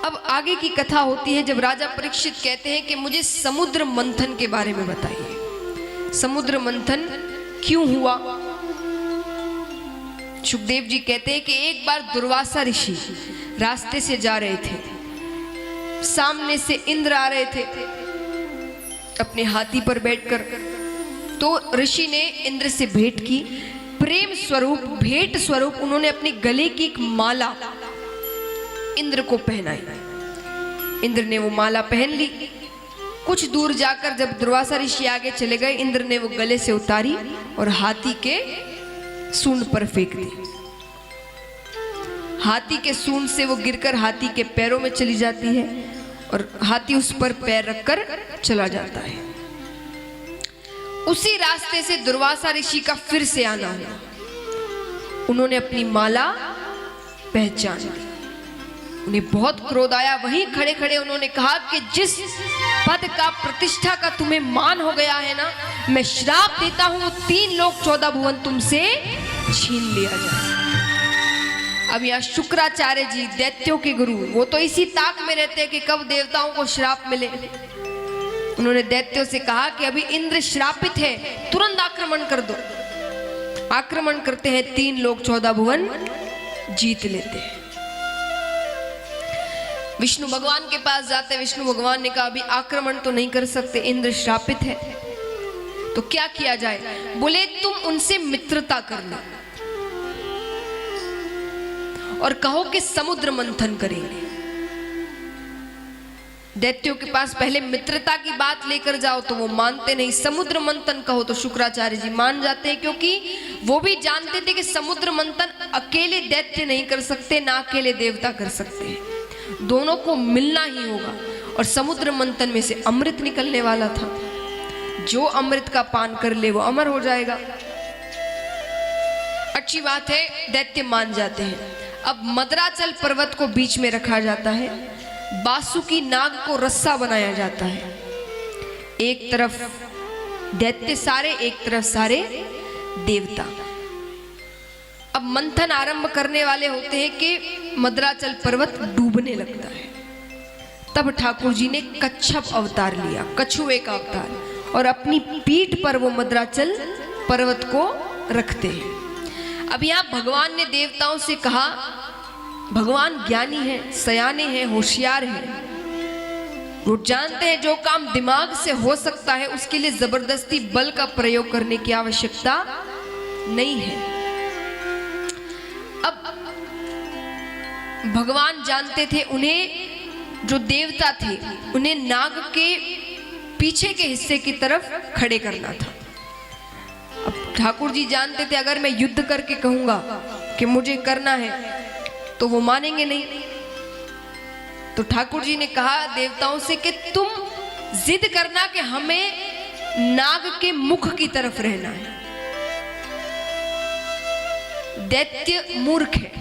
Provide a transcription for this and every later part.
अब आगे की कथा होती है जब राजा परीक्षित कहते हैं कि मुझे समुद्र मंथन के बारे में बताइए, समुद्र मंथन क्यों हुआ। सुखदेव जी कहते हैं कि एक बार दुर्वासा ऋषि रास्ते से जा रहे थे, सामने से इंद्र आ रहे थे अपने हाथी पर बैठकर। तो ऋषि ने इंद्र से भेंट की, प्रेम स्वरूप भेंट स्वरूप उन्होंने अपने गले की एक माला इंद्र को पहनाई। इंद्र ने वो माला पहन ली। कुछ दूर जाकर जब दुर्वासा ऋषि आगे चले गए, इंद्र ने वो गले से उतारी और हाथी के सूंड पर फेंक दी। हाथी के सूंड से वो गिरकर हाथी के पैरों में चली जाती है और हाथी उस पर पैर रखकर चला जाता है। उसी रास्ते से दुर्वासा ऋषि का फिर से आना हुआ। उन्होंने अपनी माला पहचान ली। उन्हें बहुत क्रोध आया। वहीं खड़े खड़े उन्होंने कहा कि जिस पद का प्रतिष्ठा का तुम्हें मान हो गया है ना, मैं श्राप देता हूं 3 लोक 14 भुवन तुमसे छीन लिया जाए। अब यहाँ शुक्राचार्य जी दैत्यों के गुरु, वो तो इसी ताक में रहते हैं कि कब देवताओं को श्राप मिले। उन्होंने दैत्यों से कहा कि अभी इंद्र श्रापित है, तुरंत आक्रमण कर दो। आक्रमण करते हैं, 3 लोक 14 भुवन जीत लेते हैं। विष्णु भगवान के पास जाते, विष्णु भगवान ने कहा अभी आक्रमण तो नहीं कर सकते, इंद्र श्रापित है, तो क्या किया जाए। बोले तुम उनसे मित्रता कर लो और कहो कि समुद्र मंथन करेंगे। दैत्यों के पास पहले मित्रता की बात लेकर जाओ तो वो मानते नहीं, समुद्र मंथन कहो तो शुक्राचार्य जी मान जाते हैं, क्योंकि वो भी जानते थे कि समुद्र मंथन अकेले दैत्य नहीं कर सकते, ना अकेले देवता कर सकते हैं, दोनों को मिलना ही होगा। और समुद्र मंथन में से अमृत निकलने वाला था, जो अमृत का पान कर ले वो अमर हो जाएगा। अच्छी बात है, दैत्य मान जाते हैं। अब मद्राचल पर्वत को बीच में रखा जाता है, बासुकी नाग को रस्सा बनाया जाता है। एक तरफ दैत्य सारे, एक तरफ सारे देवता। अब मंथन आरंभ करने वाले होते हैं कि मद्राचल पर्वत डूबने लगता है। तब ठाकुर जी ने कच्छप अवतार लिया, कछुए का अवतार, और अपनी पीठ पर वो मद्राचल पर्वत को रखते हैं। अब यहां भगवान ने देवताओं से कहा, भगवान ज्ञानी है, सयाने हैं, होशियार हैं, वो जानते हैं जो काम दिमाग से हो सकता है उसके लिए जबरदस्ती बल का प्रयोग करने की आवश्यकता नहीं है। अब भगवान जानते थे, उन्हें जो देवता थे उन्हें नाग के पीछे के हिस्से की तरफ खड़े करना था। अब ठाकुर जी जानते थे अगर मैं युद्ध करके कहूंगा कि मुझे करना है तो वो मानेंगे नहीं। तो ठाकुर जी ने कहा देवताओं से कि तुम जिद करना कि हमें नाग के मुख की तरफ रहना है। दैत्य मूर्ख है।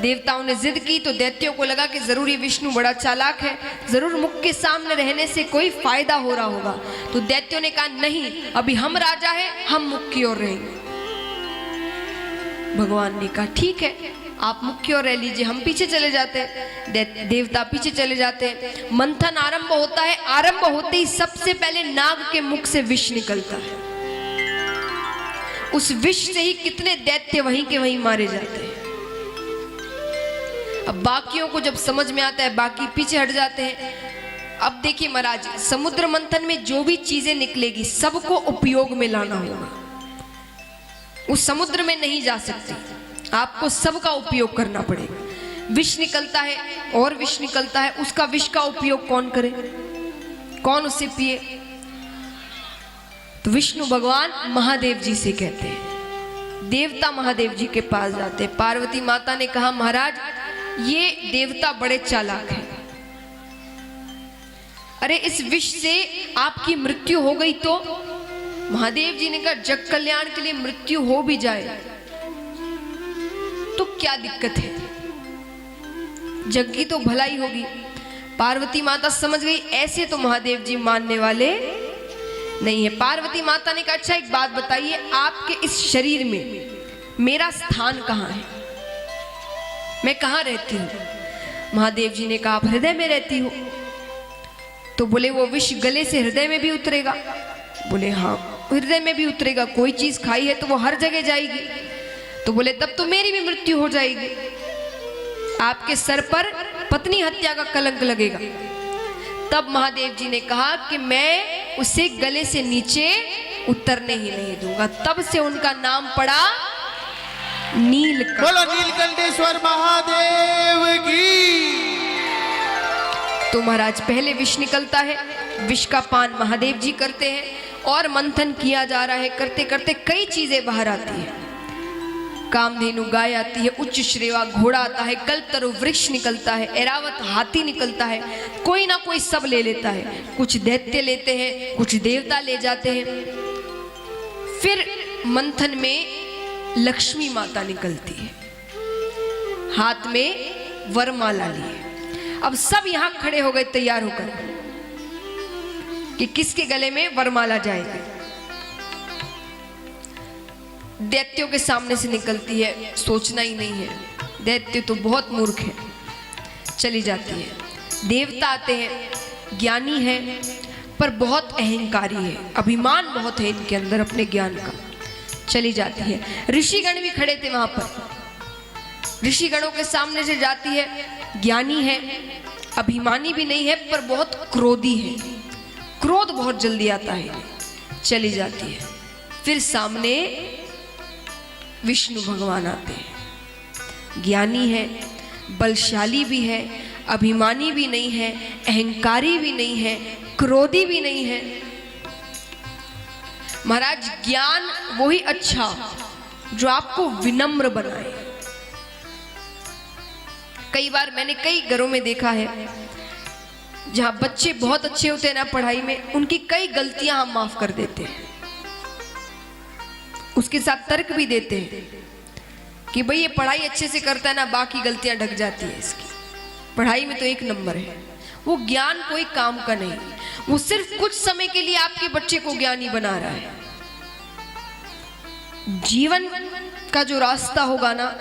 देवताओं ने जिद की तो दैत्यों को लगा कि जरूर ये विष्णु बड़ा चालाक है, जरूर मुख के सामने रहने से कोई फायदा हो रहा होगा। तो दैत्यों ने कहा नहीं, अभी हम राजा हैं, हम मुख की ओर रहेंगे। भगवान ने कहा ठीक है, आप मुख की ओर रह लीजिए, हम पीछे चले जाते हैं। देवता पीछे चले जाते हैं। मंथन आरंभ होता है। आरंभ होते ही सबसे पहले नाग के मुख से विष निकलता है। उस विष से ही कितने दैत्य वहीं के वहीं मारे जाते हैं। अब बाकियों को जब समझ में आता है, बाकी पीछे हट जाते हैं। अब देखिए महाराज, समुद्र मंथन में जो भी चीजें निकलेगी सबको उपयोग में लाना होगा। उस समुद्र में नहीं जा सकती, आपको सबका उपयोग करना पड़ेगा। विष निकलता है और विष निकलता है, उसका विष का उपयोग कौन करे, कौन उसे पिए। तो विष्णु भगवान महादेव जी से कहते हैं, देवता महादेव जी के पास जाते हैं। पार्वती माता ने कहा महाराज ये देवता बड़े चालाक हैं, अरे इस विष से आपकी मृत्यु हो गई तो। महादेव जी ने कहा जग कल्याण के लिए मृत्यु हो भी जाए तो क्या दिक्कत है, जग की तो भलाई होगी। पार्वती माता समझ गई ऐसे तो महादेव जी मानने वाले नहीं है। पार्वती माता ने कहा अच्छा एक बात बताइए, आपके इस शरीर में मेरा स्थान कहाँ है, मैं कहाँ रहती हूँ। महादेव जी ने कहा आप हृदय में रहती हो? तो बोले वो विष गले से हृदय में भी उतरेगा? बोले हाँ हृदय में भी उतरेगा, कोई चीज खाई है तो वो हर जगह जाएगी। तो बोले तब तो मेरी भी मृत्यु हो जाएगी, आपके सर पर पत्नी हत्या का कलंक लगेगा। तब महादेव जी ने कहा कि मैं उसे गले से नीचे उतरने ही नहीं दूंगा। तब से उनका नाम पड़ा नीलकंठ। बोलो नीलकंठेश्वर महादेव की। तो महाराज पहले विष निकलता है, विष का पान महादेव जी करते हैं और मंथन किया जा रहा है। करते करते कई चीजें बाहर आती है। कामधेनु गाय आती है, उच्च श्रेवा घोड़ा आता है, कल्पतरु वृक्ष निकलता है, ऐरावत हाथी निकलता है। कोई ना कोई सब ले लेता है, कुछ दैत्य लेते हैं, कुछ देवता ले जाते हैं। फिर मंथन में लक्ष्मी माता निकलती है, हाथ में वरमाला लिए। अब सब यहां खड़े हो गए तैयार होकर कि किसके गले में वरमाला जाएगी। दैत्यों के सामने से निकलती है, सोचना ही नहीं है, दैत्य तो बहुत मूर्ख है, चली जाती है। देवता आते हैं, ज्ञानी है पर बहुत अहंकारी है, अभिमान बहुत है इनके अंदर अपने ज्ञान का, चली जाती है। ऋषिगण भी खड़े थे वहां पर, ऋषिगणों के सामने से जाती है, ज्ञानी है, अभिमानी भी नहीं है पर बहुत क्रोधी है, क्रोध बहुत जल्दी आता है, चली जाती है। फिर सामने विष्णु भगवान आते हैं, ज्ञानी है, बलशाली भी है, अभिमानी भी नहीं है, अहंकारी भी नहीं है, क्रोधी भी नहीं है। महाराज ज्ञान वही अच्छा जो आपको विनम्र बनाए। कई बार मैंने कई घरों में देखा है जहां बच्चे बहुत अच्छे होते हैं ना पढ़ाई में, उनकी कई गलतियां हम माफ कर देते हैं, उसके साथ तर्क भी देते हैं कि भाई ये पढ़ाई अच्छे से करता है ना, बाकी गलतियां ढक जाती है इसकी, पढ़ाई में तो एक नंबर है। वो ज्ञान कोई काम का नहीं, वो सिर्फ कुछ समय के लिए आपके बच्चे को ज्ञानी बना रहा है। जीवन का जो रास्ता होगा ना,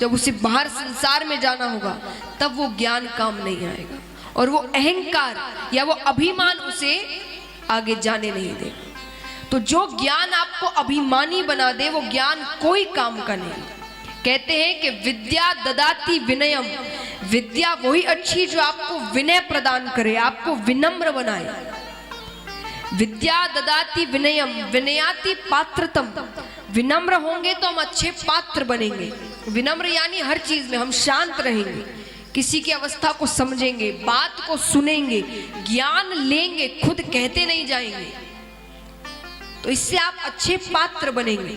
जब उसे बाहर संसार में जाना होगा, तब वो ज्ञान काम नहीं आएगा और वो अहंकार या वो अभिमान उसे आगे जाने नहीं देगा। तो जो ज्ञान आपको अभिमानी बना दे वो ज्ञान कोई काम का नहीं। कहते हैं कि विद्या ददाति विनयम, विद्या वही अच्छी जो आपको विनय प्रदान करे, आपको विनम्र बनाए। विद्या ददाति विनयम विनयाति पात्रतम, विनम्र होंगे तो हम अच्छे पात्र बनेंगे। विनम्र यानी हर चीज में हम शांत रहेंगे, किसी की अवस्था को समझेंगे, बात को सुनेंगे, ज्ञान लेंगे, खुद कहते नहीं जाएंगे, तो इससे आप अच्छे पात्र बनेंगे।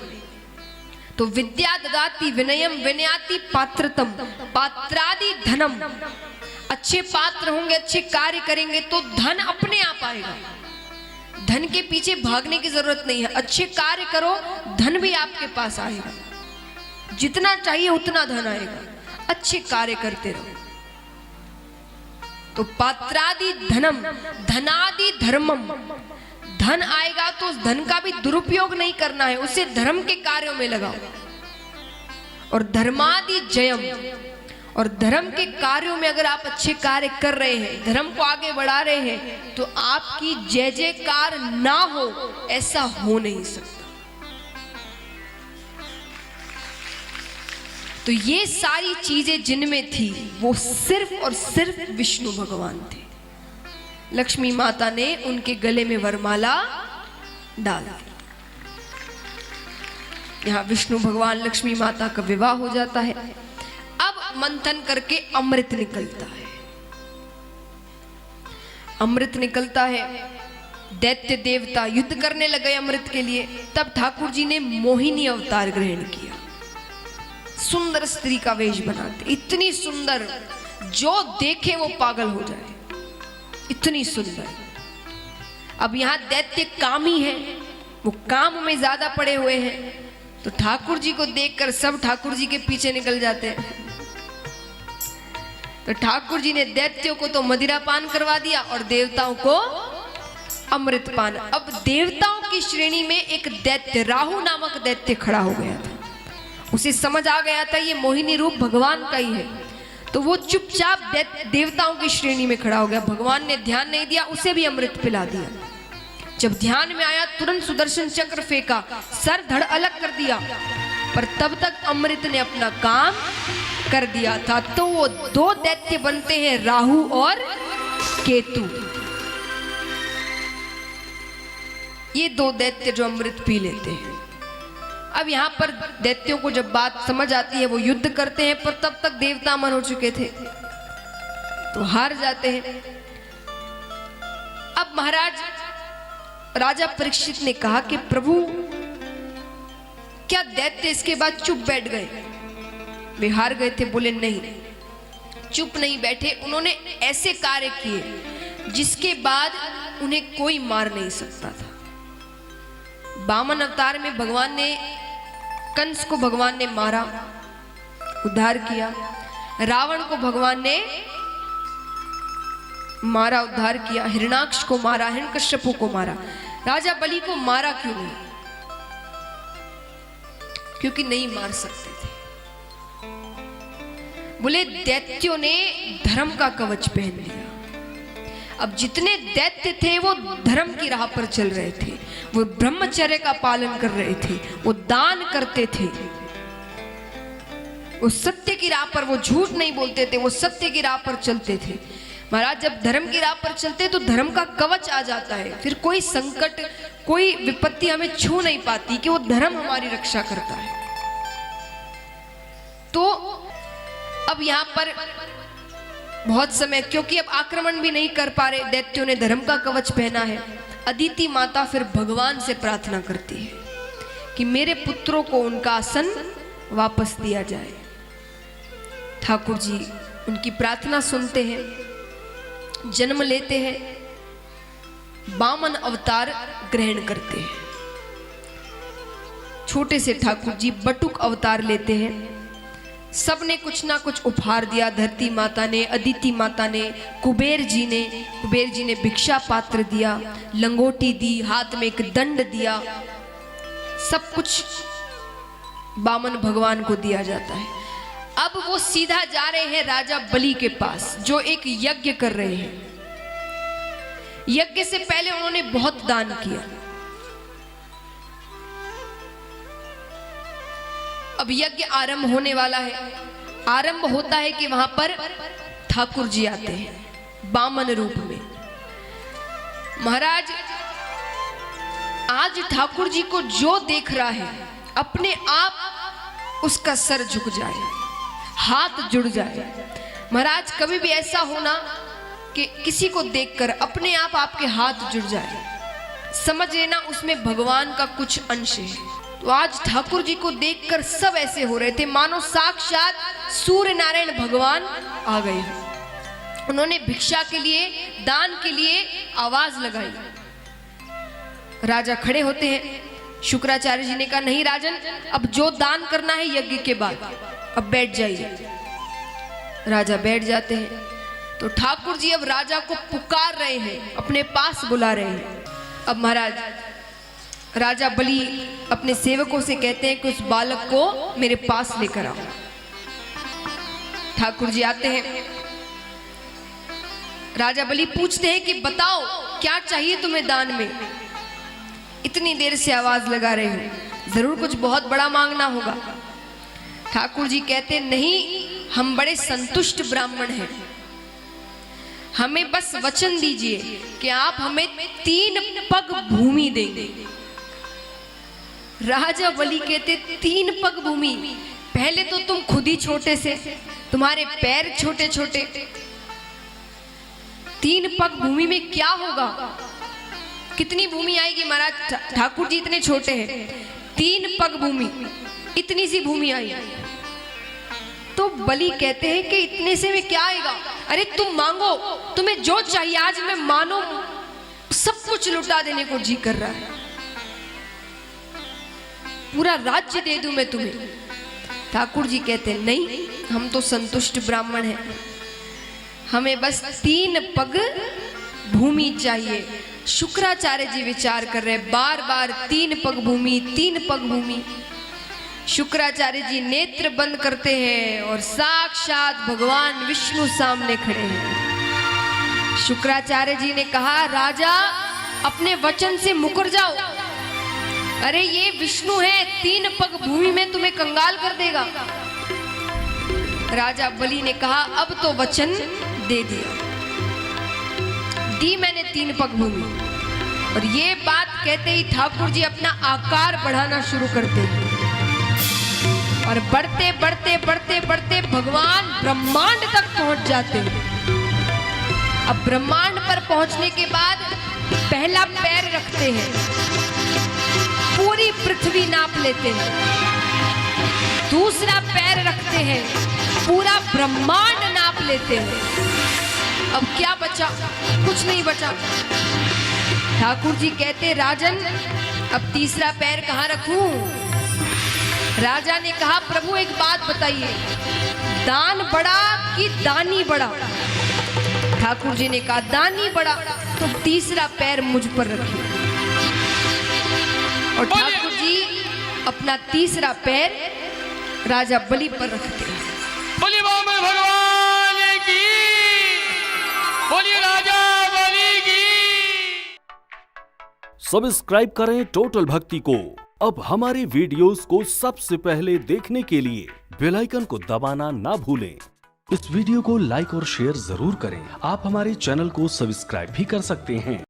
तो विद्या ददाति विनयम विनयाति पात्रतम पात्रादि धनम, अच्छे पात्र होंगे, अच्छे कार्य करेंगे तो धन अपने आप आएगा, धन के पीछे भागने की जरूरत नहीं है। अच्छे कार्य करो, धन भी आपके पास आएगा, जितना चाहिए उतना धन आएगा, अच्छे कार्य करते रहो। तो पात्रादि धनम धनादि धर्मम, धन आएगा तो उस धन का भी दुरुपयोग नहीं करना है, उसे धर्म के कार्यों में लगाओ। और धर्मादि जयम, और धर्म के कार्यों में अगर आप अच्छे कार्य कर रहे हैं, धर्म को आगे बढ़ा रहे हैं, तो आपकी जय जयकार ना हो ऐसा हो नहीं सकता। तो ये सारी चीजें जिनमें थी वो सिर्फ और सिर्फ विष्णु भगवान थे। लक्ष्मी माता ने उनके गले में वरमाला डाल दी। यहाँ विष्णु भगवान लक्ष्मी माता का विवाह हो जाता है। अब मंथन करके अमृत निकलता है, अमृत निकलता है, दैत्य देवता युद्ध करने लगे अमृत के लिए। तब ठाकुर जी ने मोहिनी अवतार ग्रहण किया, सुंदर स्त्री का वेश बनाते, इतनी सुंदर जो देखे वो पागल हो जाए, इतनी सुंदर। अब यहाँ दैत्य कामी है, वो काम में ज्यादा पड़े हुए हैं, तो ठाकुर जी को देखकर सब ठाकुर जी के पीछे निकल जाते हैं। तो ठाकुर जी ने दैत्यों को तो मदिरा पान करवा दिया और देवताओं को अमृत पान। अब देवताओं की श्रेणी में एक दैत्य, राहु नामक दैत्य खड़ा हो गया था। उसे समझ आ गया था ये मोहिनी रूप भगवान का ही है, तो वो चुपचाप देवताओं की श्रेणी में खड़ा हो गया। भगवान ने ध्यान नहीं दिया, उसे भी अमृत पिला दिया। जब ध्यान में आया तुरंत सुदर्शन चक्र फेंका, सर धड़ अलग कर दिया, पर तब तक अमृत ने अपना काम कर दिया था। तो वो दो दैत्य बनते हैं, राहु और केतु। ये दो दैत्य जो अमृत पी लेते हैं। अब यहाँ पर दैत्यों को जब बात समझ आती है, वो युद्ध करते हैं, पर तब तक देवता अमर हो चुके थे, तो हार जाते हैं। अब महाराज राजा परीक्षित ने कहा कि प्रभु, क्या दैत्य इसके बाद चुप बैठ गए? वे हार गए थे। बोले नहीं, चुप नहीं बैठे। उन्होंने ऐसे कार्य किए जिसके बाद उन्हें कोई मार नहीं सकता था। वामन अवतार में भगवान ने कंस को भगवान ने मारा, उद्धार किया। रावण को भगवान ने मारा, उद्धार किया। हिरणाक्ष को मारा, हिरण्यकश्यपु को मारा। राजा बलि को मारा क्यों नहीं? क्योंकि नहीं मार सकते थे। बोले दैत्यों ने धर्म का कवच पहन लिया। अब जितने दैत्य थे वो धर्म की राह पर चल रहे थे, वो ब्रह्मचर्य का पालन कर रहे थे, वो दान करते थे, वो सत्य की राह पर, वो झूठ नहीं बोलते थे, वो सत्य की राह पर चलते थे। महाराज जब धर्म की राह पर चलते तो धर्म का कवच आ जाता है, फिर कोई संकट, कोई विपत्ति हमें छू नहीं पाती, कि वो धर्म हमारी रक्षा करता है। तो अब यहां पर बहुत समय, क्योंकि अब आक्रमण भी नहीं कर पा रहे, दैत्यों ने धर्म का कवच पहना है। अदिति माता फिर भगवान से प्रार्थना करती है कि मेरे पुत्रों को उनका आसन वापस दिया जाए। ठाकुर जी उनकी प्रार्थना सुनते हैं, जन्म लेते हैं, वामन अवतार ग्रहण करते हैं। छोटे से ठाकुर जी बटुक अवतार लेते हैं। सबने कुछ ना कुछ उपहार दिया। धरती माता ने, अदिति माता ने, कुबेर जी ने भिक्षा पात्र दिया, लंगोटी दी, हाथ में एक दंड दिया। सब कुछ वामन भगवान को दिया जाता है। अब वो सीधा जा रहे हैं राजा बलि के पास, जो एक यज्ञ कर रहे हैं। यज्ञ से पहले उन्होंने बहुत दान किया। अब यज्ञ आरंभ होने वाला है। आरंभ होता है कि वहां पर ठाकुर जी आते हैं वामन रूप में। महाराज आज ठाकुर जी को जो देख रहा है, अपने आप उसका सर झुक जाए, हाथ जुड़ जाए। महाराज कभी भी ऐसा होना कि किसी को देखकर अपने आप आपके हाथ जुड़ जाए, समझ लेना उसमें भगवान का कुछ अंश है। तो आज ठाकुर जी को देखकर सब ऐसे हो रहे थे मानो साक्षात सूर्य नारायण भगवान आ गए। उन्होंने भिक्षा के लिए, दान के लिए आवाज लगाई। राजा खड़े होते हैं। शुक्राचार्य जी ने कहा नहीं राजन, अब जो दान करना है यज्ञ के बाद, अब बैठ जाइए। राजा बैठ जाते हैं। तो ठाकुर जी अब राजा को पुकार रहे हैं, अपने पास बुला रहे हैं। अब महाराज राजा बलि अपने सेवकों से कहते हैं कि उस बालक को मेरे पास लेकर आओ। ठाकुर जी आते हैं। राजा बलि पूछते हैं कि बताओ क्या चाहिए तुम्हें दान में? इतनी देर से आवाज लगा रहे हो, जरूर कुछ बहुत बड़ा मांगना होगा। ठाकुर जी कहते नहीं, हम बड़े संतुष्ट ब्राह्मण हैं, हमें बस वचन दीजिए कि आप हमें 3 पग भूमि देंगे। राजा बलि कहते 3 पग भूमि? पहले तो तुम खुद ही छोटे से, तुम्हारे पैर छोटे छोटे, 3 पग भूमि में क्या होगा? कितनी भूमि आएगी महाराज? ठाकुर जी इतने छोटे हैं, 3 पग भूमि, इतनी सी भूमि आई। तो बलि कहते हैं कि इतने से में क्या आएगा? अरे तुम मांगो, तुम्हें जो चाहिए, आज मैं मानो सब कुछ लुटा देने को जी कर रहा है, पूरा राज्य दे दूं मैं तुम्हें। ठाकुर जी कहते हैं नहीं, हम तो संतुष्ट ब्राह्मण हैं, हमें बस 3 पग भूमि चाहिए। शुक्राचार्य जी विचार कर रहे हैं, बार बार 3 पग भूमि, 3 पग भूमि। शुक्राचार्य जी नेत्र बंद करते हैं और साक्षात भगवान विष्णु सामने खड़े हैं। शुक्राचार्य जी ने कहा, राजा अपने वचन से मुकर जाओ। अरे ये विष्णु है, 3 पग भूमि में तुम्हें कंगाल कर देगा। राजा बलि ने कहा, अब तो वचन दे दिया, दी मैंने 3 पग भूमि। और ये बात कहते ही ठाकुर जी अपना आकार बढ़ाना शुरू करते हैं और बढ़ते बढ़ते बढ़ते बढ़ते भगवान ब्रह्मांड तक पहुंच जाते हैं। अब ब्रह्मांड पर पहुंचने के बाद पहला पैर रखते हैं, पूरी पृथ्वी नाप लेते हैं। दूसरा पैर रखते हैं, पूरा ब्रह्मांड नाप लेते हैं। अब क्या बचा? कुछ नहीं बचा। ठाकुर जी कहते, राजन अब तीसरा पैर कहाँ रखूं? राजा ने कहा, प्रभु एक बात बताइए, दान बड़ा कि दानी बड़ा? ठाकुर जी ने कहा, दानी बड़ा, तो तीसरा पैर मुझ पर रखिए। और ठाकुर जी अपना तीसरा पैर राजा बलि पर रखते हैं। बोलिए वामन भगवान की, बोलिए राजा बलि की। सब्सक्राइब करें टोटल भक्ति को। अब हमारी वीडियोस को सबसे पहले देखने के लिए बेल आइकन को दबाना ना भूलें। इस वीडियो को लाइक और शेयर जरूर करें। आप हमारे चैनल को सब्सक्राइब भी कर सकते हैं।